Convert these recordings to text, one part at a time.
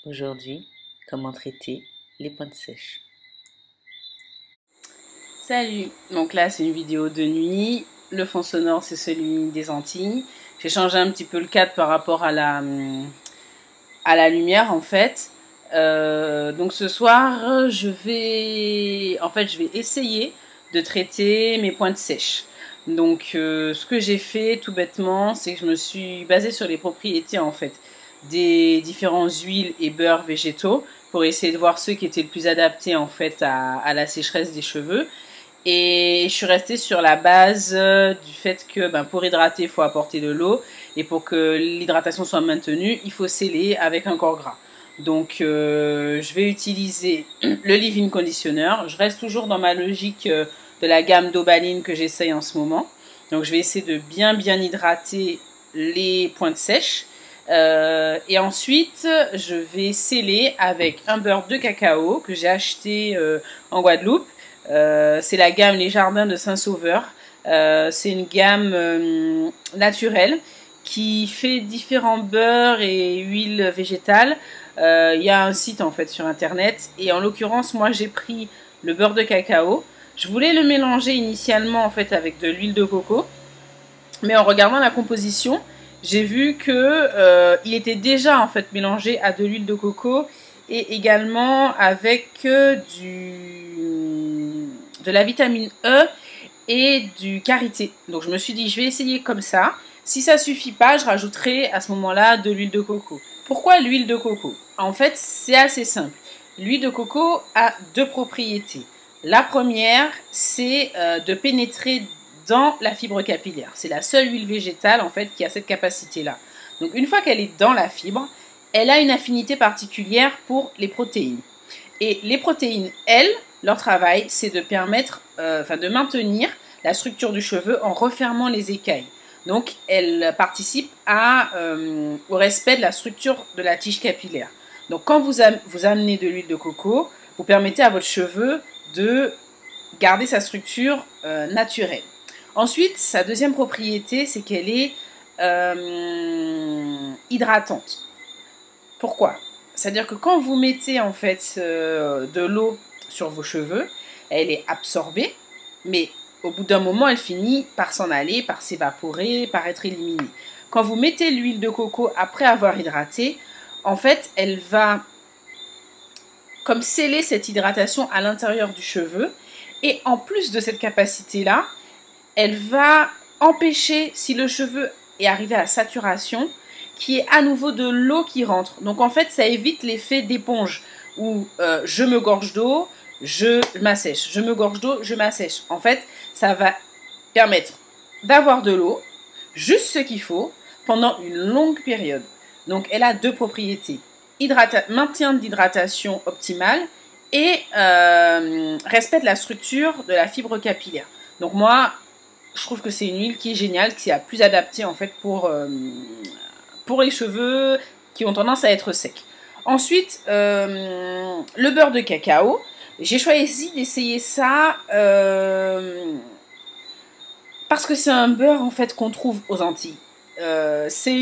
Aujourd'hui, comment traiter les pointes sèches. Salut, donc là c'est une vidéo de nuit, le fond sonore c'est celui des Antilles. J'ai changé un petit peu le cadre par rapport à la lumière en fait. Donc ce soir je vais essayer de traiter mes pointes sèches. Donc ce que j'ai fait tout bêtement, c'est que je me suis basée sur les propriétés en fait des différentes huiles et beurres végétaux pour essayer de voir ceux qui étaient le plus adaptés en fait à la sécheresse des cheveux. Et je suis restée sur la base du fait que pour hydrater, il faut apporter de l'eau. Et pour que l'hydratation soit maintenue, il faut sceller avec un corps gras. Donc je vais utiliser le leave-in conditioner. Je reste toujours dans ma logique de la gamme d'Obaline que j'essaye en ce moment. Donc je vais essayer de bien hydrater les pointes sèches. Et ensuite, je vais sceller avec un beurre de cacao que j'ai acheté en Guadeloupe. C'est la gamme Les Jardins de Saint-Sauveur. C'est une gamme naturelle qui fait différents beurres et huiles végétales. Il y a un site en fait sur internet et en l'occurrence moi j'ai pris le beurre de cacao. Je voulais le mélanger initialement en fait avec de l'huile de coco, mais en regardant la composition, j'ai vu que il était déjà en fait mélangé à de l'huile de coco et également avec de la vitamine E et du karité. Donc je me suis dit je vais essayer comme ça. Si ça suffit pas, je rajouterai à ce moment-là de l'huile de coco. Pourquoi l'huile de coco? En fait, c'est assez simple. L'huile de coco a deux propriétés. La première, c'est de pénétrer dans la fibre capillaire. C'est la seule huile végétale en fait qui a cette capacité-là. Donc une fois qu'elle est dans la fibre, elle a une affinité particulière pour les protéines. Et les protéines, elles, leur travail, c'est de permettre, de maintenir la structure du cheveu en refermant les écailles. Donc, elles participent au respect de la structure de la tige capillaire. Donc, quand vous amenez de l'huile de coco, vous permettez à votre cheveu de garder sa structure naturelle. Ensuite, sa deuxième propriété, c'est qu'elle est hydratante. Pourquoi? C'est-à-dire que quand vous mettez en fait de l'eau sur vos cheveux, elle est absorbée, mais au bout d'un moment, elle finit par s'en aller, par s'évaporer, par être éliminée. Quand vous mettez l'huile de coco après avoir hydraté, en fait, elle va comme sceller cette hydratation à l'intérieur du cheveu. Et en plus de cette capacité-là, elle va empêcher, si le cheveu est arrivé à saturation, qu'il y ait à nouveau de l'eau qui rentre. Donc en fait, ça évite l'effet d'éponge où je me gorge d'eau, je m'assèche, je me gorge d'eau, je m'assèche. En fait, ça va permettre d'avoir de l'eau, juste ce qu'il faut, pendant une longue période. Donc elle a deux propriétés. Maintien d'hydratation optimale et respect de la structure de la fibre capillaire. Donc moi, je trouve que c'est une huile qui est géniale, qui est plus adaptée en fait pour les cheveux qui ont tendance à être secs. Ensuite, le beurre de cacao. J'ai choisi d'essayer ça parce que c'est un beurre en fait qu'on trouve aux Antilles. C'est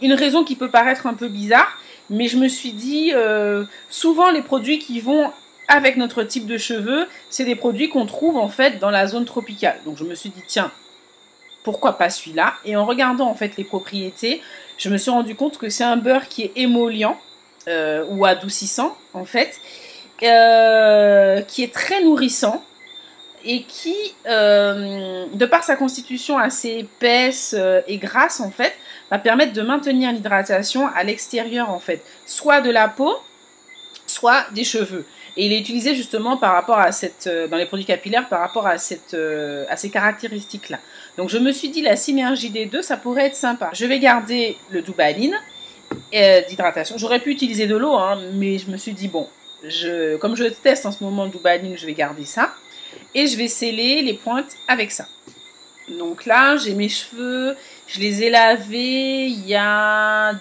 une raison qui peut paraître un peu bizarre, mais je me suis dit, souvent les produits qui vont avec notre type de cheveux, c'est des produits qu'on trouve en fait dans la zone tropicale. Donc je me suis dit, tiens, pourquoi pas celui-là? Et en regardant en fait les propriétés, je me suis rendu compte que c'est un beurre qui est émollient ou adoucissant en fait, qui est très nourrissant et qui, de par sa constitution assez épaisse et grasse en fait, va permettre de maintenir l'hydratation à l'extérieur en fait, soit de la peau, soit des cheveux. Et il est utilisé justement par rapport à dans les produits capillaires, par rapport à ces caractéristiques-là. Donc je me suis dit, la synergie des deux, ça pourrait être sympa. Je vais garder le Dubaline d'hydratation. J'aurais pu utiliser de l'eau, hein, mais je me suis dit, bon, comme je teste en ce moment le Dubaline, je vais garder ça. Et je vais sceller les pointes avec ça. Donc là, j'ai mes cheveux, je les ai lavés il y a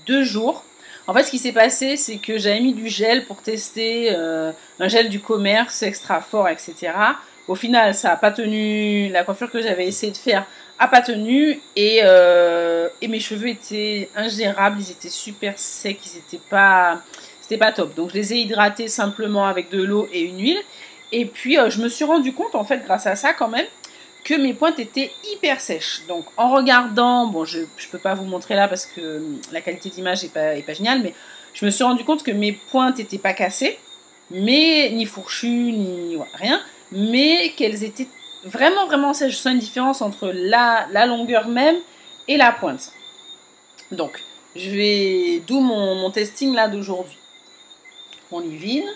2 jours. En fait, ce qui s'est passé, c'est que j'avais mis du gel pour tester un gel du commerce extra fort, etc. Au final, ça n'a pas tenu. La coiffure que j'avais essayé de faire a pas tenu et mes cheveux étaient ingérables, ils étaient super secs, c'était pas top. Donc je les ai hydratés simplement avec de l'eau et une huile. Et puis je me suis rendu compte en fait grâce à ça quand même que mes pointes étaient hyper sèches. Donc en regardant, bon je peux pas vous montrer là parce que la qualité d'image est pas géniale, mais je me suis rendu compte que mes pointes étaient pas cassées, mais ni fourchues, ni ouais, rien, mais qu'elles étaient vraiment sèches. Je sens une différence entre la longueur même et la pointe. Donc je vais, d'où mon testing là d'aujourd'hui. Mon leave-in.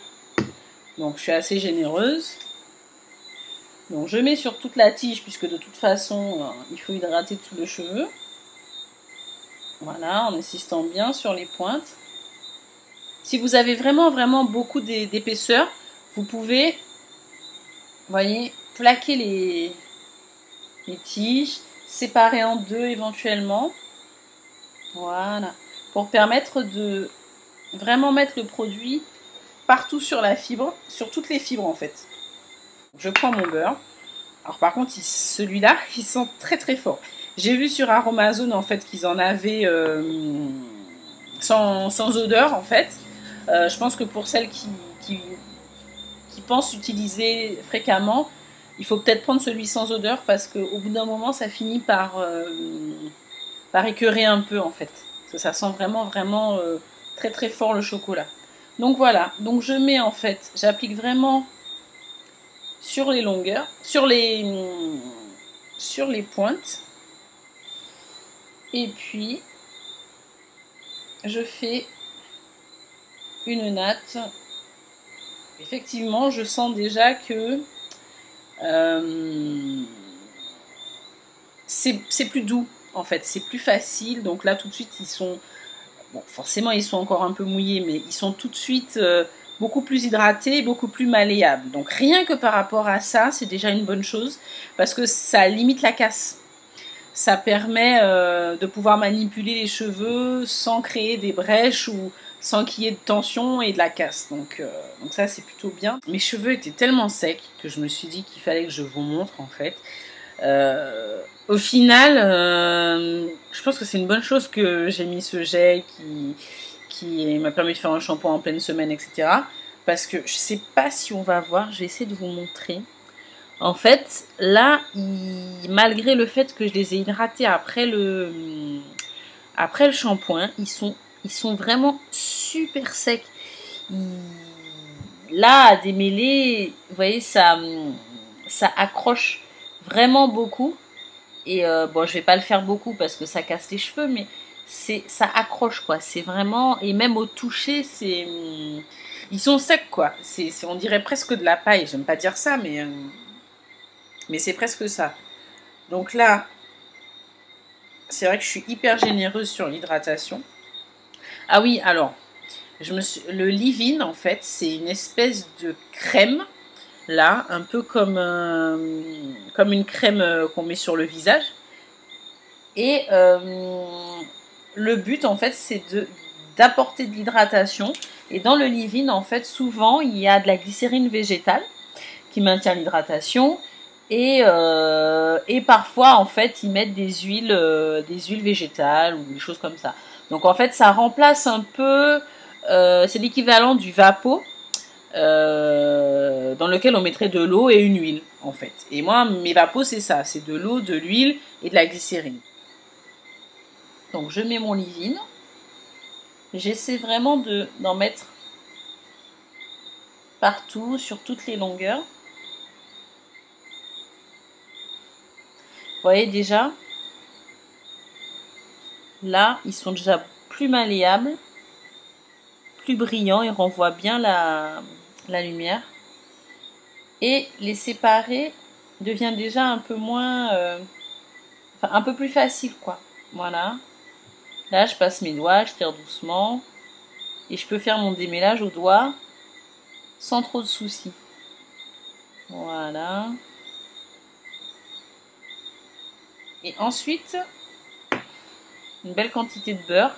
Donc je suis assez généreuse. Donc je mets sur toute la tige puisque de toute façon il faut hydrater tout le cheveu. Voilà, en insistant bien sur les pointes. Si vous avez vraiment beaucoup d'épaisseur, vous pouvez, voyez, plaquer les tiges, séparer en deux éventuellement. Voilà, pour permettre de vraiment mettre le produit partout sur la fibre, sur toutes les fibres en fait. Je prends mon beurre. Alors par contre, celui-là, il sent très fort. J'ai vu sur Aromazone en fait qu'ils en avaient sans odeur en fait. Je pense que pour celles qui pensent utiliser fréquemment, il faut peut-être prendre celui sans odeur parce qu'au bout d'un moment, ça finit par écœurer un peu en fait. Parce que ça sent vraiment très fort le chocolat. Donc voilà, donc je mets en fait, j'applique vraiment sur les longueurs, sur les pointes. Et puis, je fais une natte. Effectivement, je sens déjà que c'est plus doux, en fait. C'est plus facile. Donc là, tout de suite, ils sont... Bon, forcément, ils sont encore un peu mouillés, mais ils sont tout de suite beaucoup plus hydratés, beaucoup plus malléables. Donc rien que par rapport à ça, c'est déjà une bonne chose, parce que ça limite la casse. Ça permet de pouvoir manipuler les cheveux sans créer des brèches ou sans qu'il y ait de tension et de la casse. Donc ça, c'est plutôt bien. Mes cheveux étaient tellement secs que je me suis dit qu'il fallait que je vous montre en fait. Au final, je pense que c'est une bonne chose que j'ai mis ce gel qui m'a permis de faire un shampoing en pleine semaine, etc. Parce que je sais pas si on va voir, je vais essayer de vous montrer. En fait, là, malgré le fait que je les ai hydratés après le shampoing, ils sont vraiment super secs. Là, à démêler, vous voyez, ça accroche vraiment beaucoup. Et bon, je vais pas le faire beaucoup parce que ça casse les cheveux, mais ça accroche quoi. C'est vraiment, et même au toucher, ils sont secs quoi. On dirait presque de la paille. J'aime pas dire ça, mais c'est presque ça. Donc là, c'est vrai que je suis hyper généreuse sur l'hydratation. Ah oui, alors, le leave-in, en fait, c'est une espèce de crème, là, un peu comme une crème qu'on met sur le visage. Et le but, en fait, c'est d'apporter de l'hydratation. Et dans le leave-in, en fait, souvent, il y a de la glycérine végétale qui maintient l'hydratation. Et parfois, en fait, ils mettent des huiles végétales ou des choses comme ça. Donc, en fait, ça remplace un peu... c'est l'équivalent du Vapo, dans lequel on mettrait de l'eau et une huile, en fait. Et moi, mes Vapos, c'est ça. C'est de l'eau, de l'huile et de la glycérine. Donc, je mets mon leave-in. J'essaie vraiment d'en mettre partout, sur toutes les longueurs. Vous voyez déjà, là, ils sont déjà plus malléables, plus brillants, ils renvoient bien la lumière. Et les séparer devient déjà un peu moins... enfin, un peu plus facile, quoi. Voilà. Là, je passe mes doigts, je tire doucement. Et je peux faire mon démêlage au doigt sans trop de soucis. Voilà. Et ensuite, une belle quantité de beurre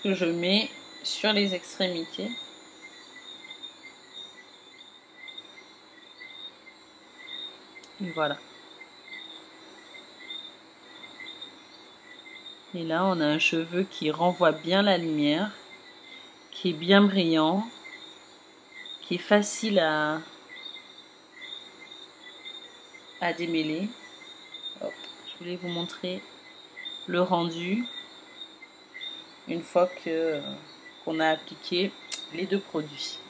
que je mets sur les extrémités. Et voilà. Et là, on a un cheveu qui renvoie bien la lumière, qui est bien brillant, qui est facile à démêler. Hop, je voulais vous montrer le rendu une fois qu'on a appliqué les deux produits.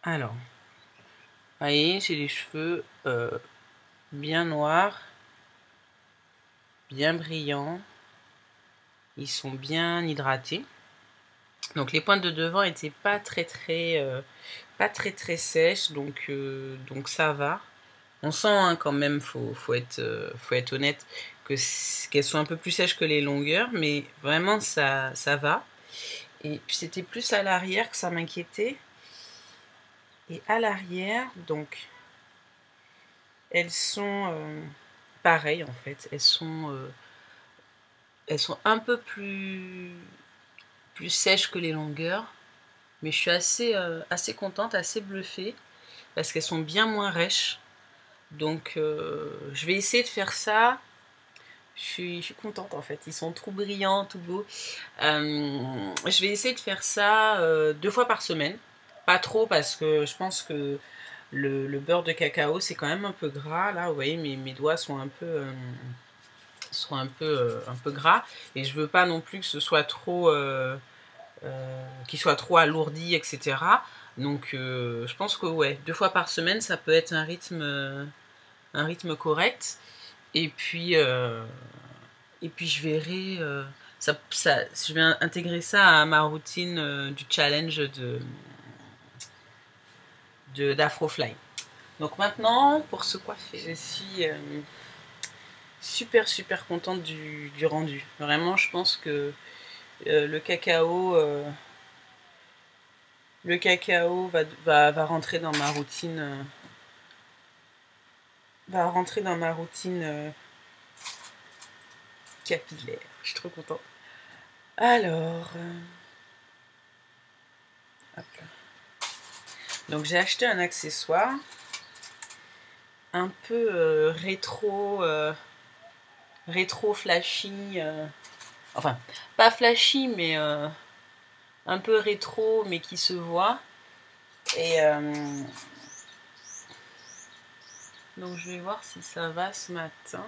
Alors, vous voyez, j'ai les cheveux bien noirs, bien brillants, ils sont bien hydratés. Donc les pointes de devant n'étaient pas très sèches, donc ça va. On sent hein, quand même, faut être honnête, qu'elles sont un peu plus sèches que les longueurs, mais vraiment ça va. Et puis c'était plus à l'arrière que ça m'inquiétait. Et à l'arrière, donc, elles sont pareilles en fait. Elles sont un peu plus sèches que les longueurs. Mais je suis assez contente, assez bluffée, parce qu'elles sont bien moins rêches. Donc je vais essayer de faire ça. Je suis contente en fait, ils sont trop brillants, tout beaux. Je vais essayer de faire ça 2 fois par semaine. Pas trop parce que je pense que le beurre de cacao c'est quand même un peu gras. Là vous voyez mes doigts sont un peu gras. Et je veux pas non plus que ce soit trop qu'il soit trop alourdi, etc. Donc je pense que ouais, 2 fois par semaine ça peut être un rythme correct. Et puis je verrai, je vais intégrer ça à ma routine du challenge d'Afrofly. Donc maintenant, pour se coiffer, je suis super contente du rendu. Vraiment, je pense que le cacao va rentrer dans ma routine. Capillaire. Je suis trop contente. Alors, hop là. Donc j'ai acheté un accessoire un peu rétro flashy. Enfin, pas flashy, mais un peu rétro, mais qui se voit. Et donc je vais voir si ça va ce matin.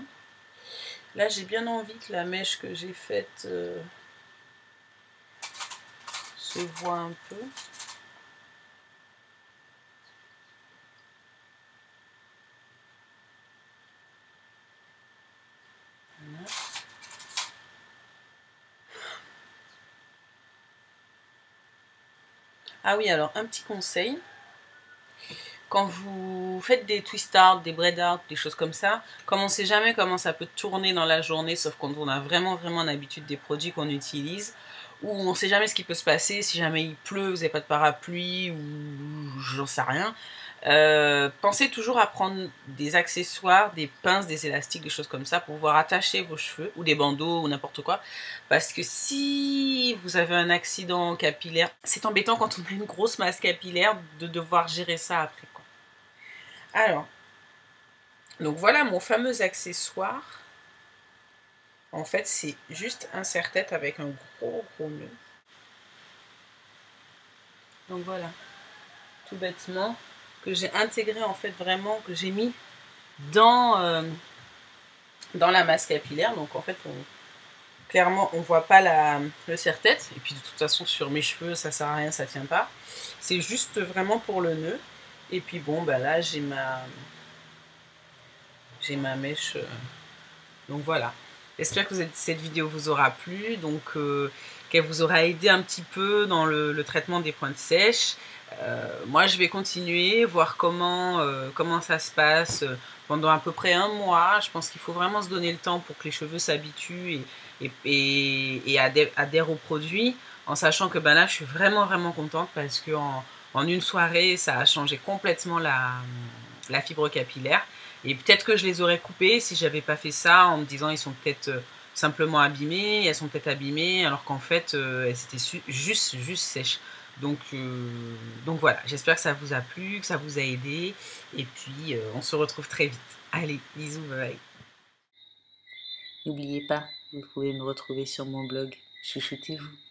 Là, j'ai bien envie que la mèche que j'ai faite se voit un peu. Voilà. Ah oui, alors un petit conseil. Quand vous faites des twist art, des braid art, des choses comme ça, comme on ne sait jamais comment ça peut tourner dans la journée, sauf quand on a vraiment l'habitude des produits qu'on utilise, ou on ne sait jamais ce qui peut se passer, si jamais il pleut, vous n'avez pas de parapluie, ou j'en sais rien, pensez toujours à prendre des accessoires, des pinces, des élastiques, des choses comme ça, pour pouvoir attacher vos cheveux, ou des bandeaux, ou n'importe quoi, parce que si vous avez un accident capillaire, c'est embêtant quand on a une grosse masse capillaire de devoir gérer ça après. Alors, donc voilà mon fameux accessoire. En fait, c'est juste un serre-tête avec un gros nœud. Donc voilà, tout bêtement, que j'ai intégré en fait vraiment, que j'ai mis dans la masse capillaire. Donc en fait, clairement, on voit pas le serre-tête. Et puis de toute façon, sur mes cheveux, ça sert à rien, ça tient pas. C'est juste vraiment pour le nœud. Et puis bon, bah là, j'ai ma mèche. Donc voilà. J'espère que cette vidéo vous aura plu, donc qu'elle vous aura aidé un petit peu dans le traitement des pointes sèches. Moi, je vais continuer, voir comment ça se passe pendant à peu près 1 mois. Je pense qu'il faut vraiment se donner le temps pour que les cheveux s'habituent et adhèrent au produit, en sachant que ben là, je suis vraiment contente parce que en une soirée, ça a changé complètement la fibre capillaire. Et peut-être que je les aurais coupées si j'avais pas fait ça, en me disant ils sont peut-être simplement abîmés, elles sont peut-être abîmées, alors qu'en fait elles étaient juste sèches. Donc voilà, j'espère que ça vous a plu, que ça vous a aidé. Et puis, on se retrouve très vite. Allez, bisous, bye bye. N'oubliez pas, vous pouvez me retrouver sur mon blog. Chouchoutez-vous.